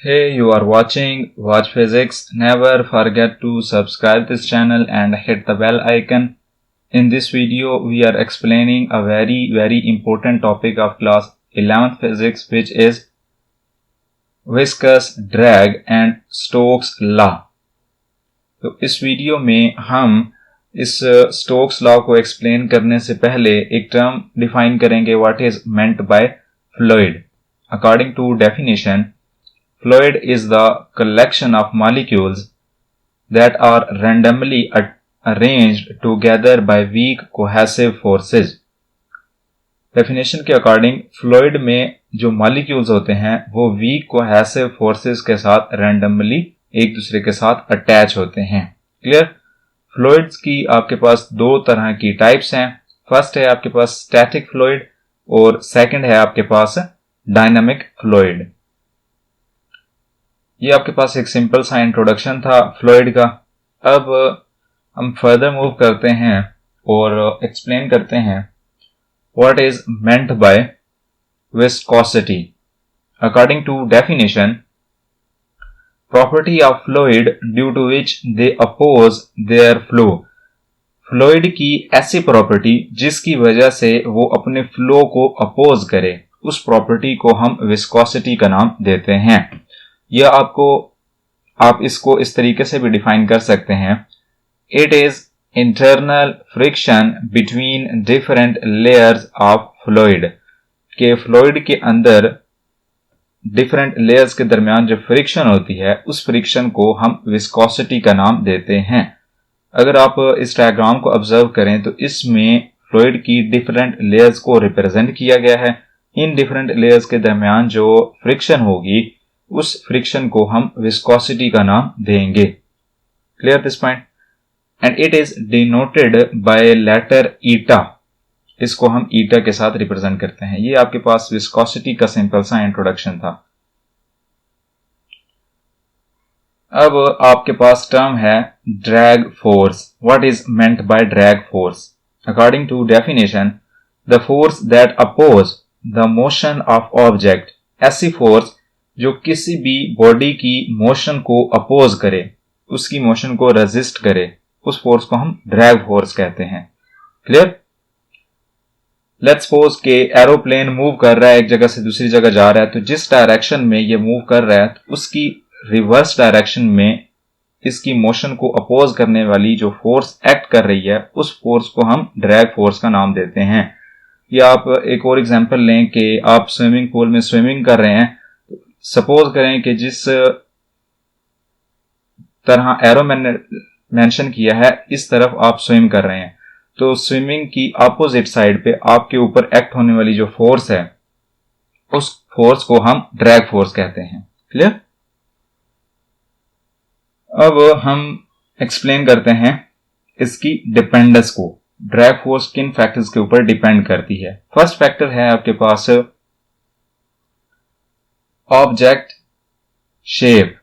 Hey, you are watching Watch Physics. Never forget to subscribe this channel and hit the bell icon. In this video, we are explaining a very important topic of class 11th physics, which is viscous drag and Stokes law. तो इस video में हम इस Stokes law को explain करने से पहले एक टर्म डिफाइन करेंगे, what is meant by fluid. According to definition, fluid is the collection of molecules that are randomly arranged together by weak cohesive forces. Definition के अकॉर्डिंग फ्लूइड में जो molecules होते हैं वो वीक कोहेसिव फोर्सेस के साथ randomly एक दूसरे के साथ अटैच होते हैं. क्लियर? फ्लूइड्स की आपके पास दो तरह की टाइप्स हैं. फर्स्ट है आपके पास स्टैटिक फ्लूइड और सेकंड है आपके पास डायनामिक फ्लूइड. ये आपके पास एक सिंपल सा इंट्रोडक्शन था फ्लूइड का. अब हम फर्दर मूव करते हैं और एक्सप्लेन करते हैं what is meant by viscosity. According to definition, property of fluid due to which they oppose their flow. Fluid की ऐसी प्रॉपर्टी जिसकी वजह से वो अपने फ्लो को अपोज करे, उस प्रॉपर्टी को हम विस्कोसिटी का नाम देते हैं. या आप इसको इस तरीके से भी डिफाइन कर सकते हैं, it is internal friction between different layers of fluid. के फ्लूइड के अंदर डिफरेंट लेयर्स के दरमियान जो फ्रिक्शन होती है, उस फ्रिक्शन को हम विस्कोसिटी का नाम देते हैं. अगर आप इस डायग्राम को ऑब्जर्व करें तो इसमें फ्लूइड की डिफरेंट लेयर्स को रिप्रेजेंट किया गया है. इन डिफरेंट लेयर्स के दरमियान जो फ्रिक्शन होगी, उस फ्रिक्शन को हम विस्कोसिटी का नाम देंगे. Clear this point? And it is denoted by letter eta. इसको हम ईटा के साथ रिप्रेजेंट करते हैं. ये आपके पास विस्कोसिटी का सिंपल सा इंट्रोडक्शन था. अब आपके पास टर्म है drag force. What is meant by drag force? According to definition, the force that oppose the motion of object. ऐसी फोर्स जो किसी भी बॉडी की मोशन को अपोज करे, उसकी मोशन को रेजिस्ट करे, उस फोर्स को हम ड्रैग फोर्स कहते हैं. क्लियर? लेट्स सपोज के एरोप्लेन मूव कर रहा है, एक जगह से दूसरी जगह जा रहा है, तो जिस डायरेक्शन में ये मूव कर रहा है उसकी रिवर्स डायरेक्शन में इसकी मोशन को अपोज करने वाली जो फोर्स एक्ट कर रही है, उस फोर्स को हम ड्रैग फोर्स का नाम देते हैं. या आप एक और एग्जांपल लें कि आप स्विमिंग पूल में स्विमिंग कर रहे हैं. सपोज करें कि जिस तरह एरो मैंने मेंशन किया है, इस तरफ आप स्विम कर रहे हैं, तो स्विमिंग की अपोजिट साइड पे आपके ऊपर एक्ट होने वाली जो फोर्स है, उस फोर्स को हम ड्रैग फोर्स कहते हैं. क्लियर? अब हम एक्सप्लेन करते हैं इसकी डिपेंडेंस को. ड्रैग फोर्स किन फैक्टर्स के ऊपर डिपेंड करती है? फर्स्ट फैक्टर है आपके पास ऑब्जेक्ट शेप.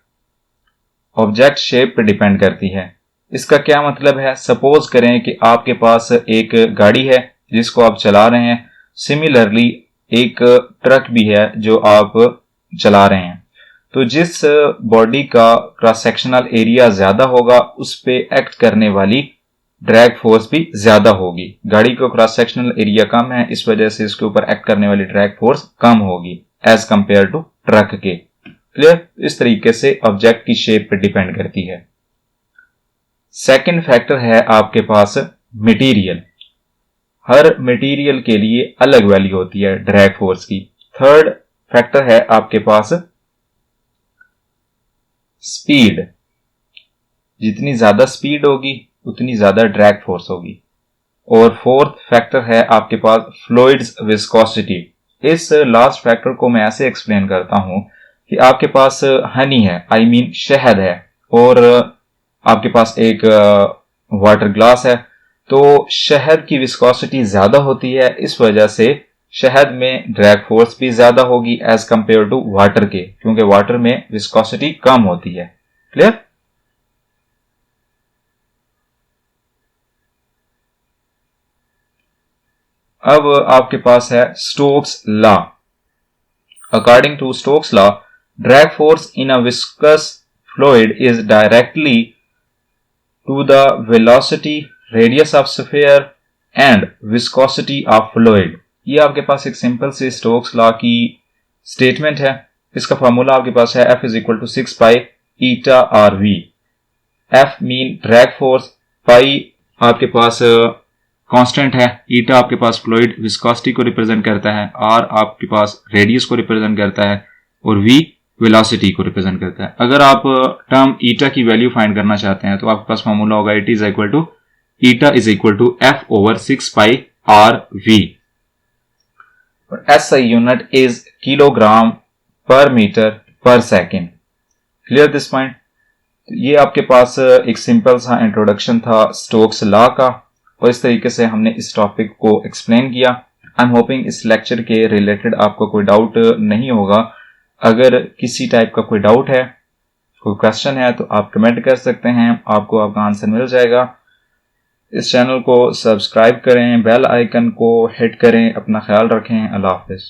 ऑब्जेक्ट शेप पे डिपेंड करती है. इसका क्या मतलब है? सपोज करें कि आपके पास एक गाड़ी है जिसको आप चला रहे हैं, सिमिलरली एक ट्रक भी है जो आप चला रहे हैं. तो जिस बॉडी का क्रॉस सेक्शनल एरिया ज्यादा होगा, उस पे एक्ट करने वाली ड्रैग फोर्स भी ज्यादा होगी. गाड़ी को क्रॉस सेक्शनल एरिया कम है, इस वजह से इसके ऊपर एक्ट करने वाली ड्रैग फोर्स कम होगी एज कंपेयर टू ट्रक के. क्लियर? इस तरीके से ऑब्जेक्ट की शेप पे डिपेंड करती है. सेकंड फैक्टर है आपके पास मटेरियल. हर मटेरियल के लिए अलग वैल्यू होती है ड्रैग फोर्स की. थर्ड फैक्टर है आपके पास स्पीड. जितनी ज्यादा स्पीड होगी उतनी ज्यादा ड्रैग फोर्स होगी. और फोर्थ फैक्टर है आपके पास फ्लूइड्स विस्कोसिटी. इस लास्ट फैक्टर को मैं ऐसे एक्सप्लेन करता हूं कि आपके पास हनी है, आई मीन शहद है, और आपके पास एक वाटर ग्लास है. तो शहद की विस्कोसिटी ज्यादा होती है, इस वजह से शहद में ड्रैग फोर्स भी ज्यादा होगी एज कंपेयर टू वाटर के, क्योंकि वाटर में विस्कोसिटी कम होती है. क्लियर? अब आपके पास है Stokes law. According to Stokes' law, drag force in a viscous fluid is directly to the velocity, radius of sphere and viscosity of fluid। ये आपके पास एक सिंपल सी स्टोक्स लॉ की स्टेटमेंट है। इसका फार्मूला आपके पास है F is equal to 6 pi eta r v. F mean drag force, pi आपके पास कांस्टेंट है, ईटा आपके पास फ्लूइड विस्कोसिटी को रिप्रेजेंट करता है, आर आपके पास रेडियस को रिप्रेजेंट करता है और वी वेलोसिटी को रिप्रेजेंट करता है। अगर आप टर्म ईटा की वैल्यू फाइंड करना चाहते हैं तो आपके पास फार्मूला होगा it is equal to eta is equal to F over 6 pi R V. SI unit is kilogram per metre per second. Clear this point? ये आपके पास एक सिंपल सा इंट्रोडक्शन था स्टोक्स लॉ का और इस तरीके से हमने इस टॉपिक को एक्सप्लेन किया। आई एम होपिंग इस लेक्चर के रिलेटेड आपको कोई डाउट नहीं होगा। अगर किसी टाइप का कोई डाउट है, कोई क्वेश्चन है तो आप कमेंट कर सकते हैं, आपको आपका आंसर मिल जाएगा। इस चैनल को सब्सक्राइब करें, बेल आइकन को हिट करें। अपना ख्याल रखें। अल्लाह हाफिज।